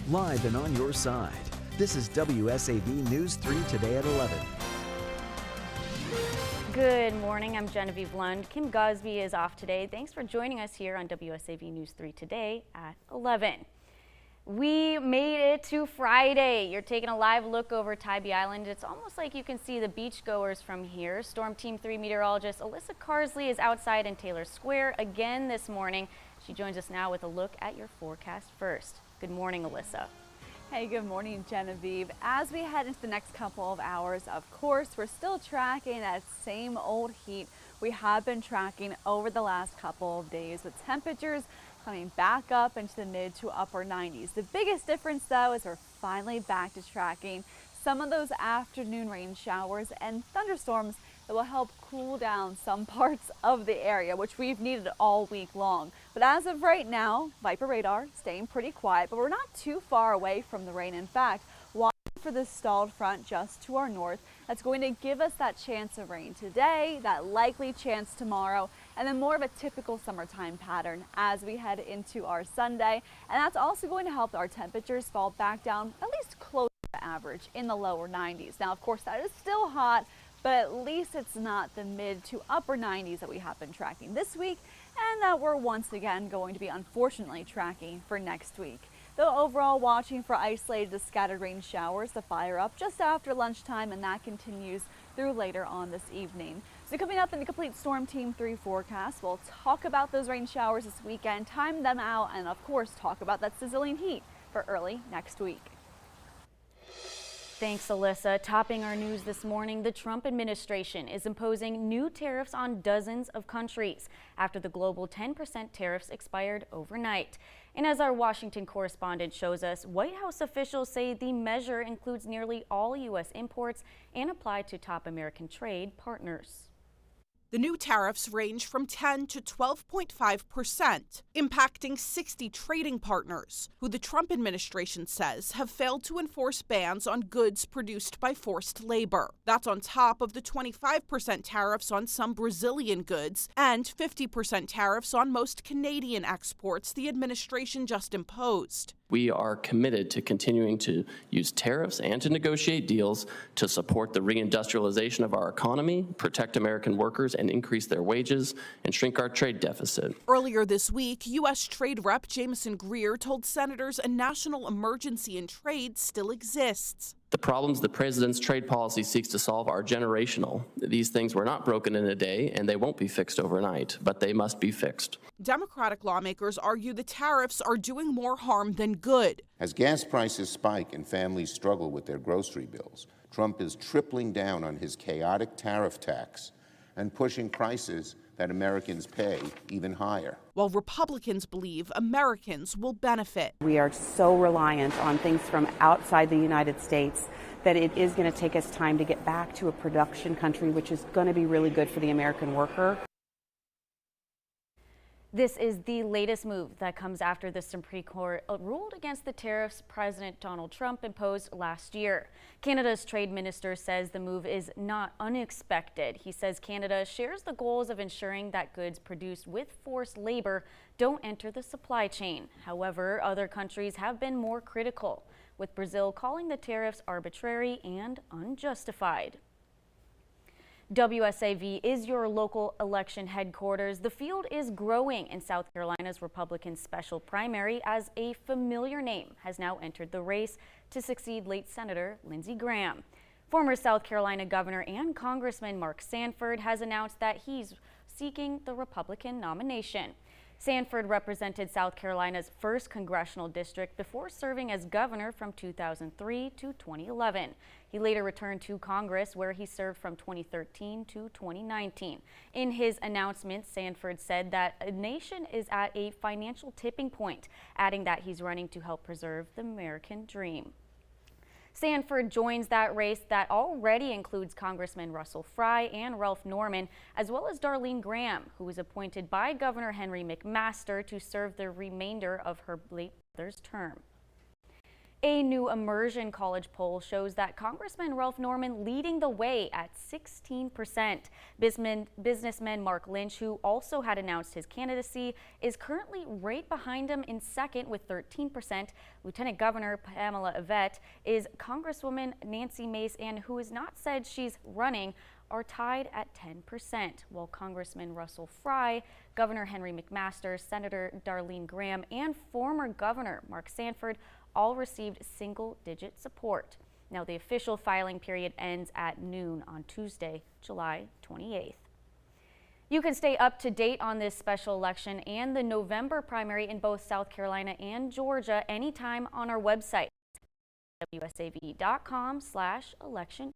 live and on your side. This is WSAV News 3 Today at 11. Good morning, I'm Genevieve Lund. Kim Gosby is off today. Thanks for joining us here on WSAV News 3 Today at 11. We made it to Friday. You're taking a live look over Tybee Island. It's almost like you can see the beachgoers from here. Storm Team 3 meteorologist Alyssa Carsley is outside in Taylor Square again this morning. She joins us now with a look at your forecast first. Good morning, Alyssa. Hey, good morning, Genevieve. As we head into the next couple of hours, of course, we're still tracking that same old heat we have been tracking over the last couple of days, with temperatures coming back up into the mid to upper 90s. The biggest difference, though, is we're finally back to tracking some of those afternoon rain showers and thunderstorms that will help cool down some parts of the area, which we've needed all week long. But as of right now, Viper radar staying pretty quiet, but we're not too far away from the rain. In fact, watching for this stalled front just to our north, that's going to give us that chance of rain today, that likely chance tomorrow, and then more of a typical summertime pattern as we head into our Sunday. And that's also going to help our temperatures fall back down at least close to average in the lower 90s. Now, of course, that is still hot, but at least it's not the mid to upper 90s that we have been tracking this week, and that we're once again going to be unfortunately tracking for next week. Though overall, watching for isolated to scattered rain showers to fire up just after lunchtime, and that continues through later on this evening. So coming up in the complete Storm Team 3 forecast, we'll talk about those rain showers this weekend, time them out, and of course talk about that sizzling heat for early next week. Thanks, Alyssa. Topping our news this morning, the Trump administration is imposing new tariffs on dozens of countries after the global 10% tariffs expired overnight. And as our Washington correspondent shows us, White House officials say the measure includes nearly all U.S. imports and apply to top American trade partners. The new tariffs range from 10 to 12.5%, impacting 60 trading partners, who the Trump administration says have failed to enforce bans on goods produced by forced labor. That's on top of the 25% tariffs on some Brazilian goods and 50% tariffs on most Canadian exports the administration just imposed. We are committed to continuing to use tariffs and to negotiate deals to support the reindustrialization of our economy, protect American workers, and increase their wages, and shrink our trade deficit. Earlier this week, U.S. Trade Rep Jameson Greer told senators a national emergency in trade still exists. The problems the president's trade policy seeks to solve are generational. These things were not broken in a day, and they won't be fixed overnight, but they must be fixed. Democratic lawmakers argue the tariffs are doing more harm than good. As gas prices spike and families struggle with their grocery bills, Trump is tripling down on his chaotic tariff tax and pushing prices that Americans pay even higher. While Republicans believe Americans will benefit. We are so reliant on things from outside the United States that it is going to take us time to get back to a production country, which is going to be really good for the American worker. This is the latest move that comes after the Supreme Court ruled against the tariffs President Donald Trump imposed last year. Canada's trade minister says the move is not unexpected. He says Canada shares the goals of ensuring that goods produced with forced labor don't enter the supply chain. However, other countries have been more critical, with Brazil calling the tariffs arbitrary and unjustified. WSAV is your local election headquarters. The field is growing in South Carolina's Republican special primary as a familiar name has now entered the race to succeed late Senator Lindsey Graham. Former South Carolina Governor and Congressman Mark Sanford has announced that he's seeking the Republican nomination. Sanford represented South Carolina's 1st congressional district before serving as governor from 2003 to 2011. He later returned to Congress, where he served from 2013 to 2019. In his announcement, Sanford said that a nation is at a financial tipping point, adding that he's running to help preserve the American dream. Sanford joins that race that already includes Congressman Russell Fry and Ralph Norman, as well as Darlene Graham, who was appointed by Governor Henry McMaster to serve the remainder of her late brother's term. A new Immersion College poll shows that Congressman Ralph Norman leading the way at 16%. Businessman Mark Lynch, who also had announced his candidacy, is currently right behind him in second with 13%. Lieutenant Governor Pamela Yvette is Congresswoman Nancy Mace, and who has not said she's running, are tied at 10%, while Congressman Russell Fry, Governor Henry McMaster, Senator Darlene Graham, and former Governor Mark Sanford all received single-digit support. Now, the official filing period ends at noon on Tuesday, July 28th. You can stay up to date on this special election and the November primary in both South Carolina and Georgia anytime on our website, wsav.com/election.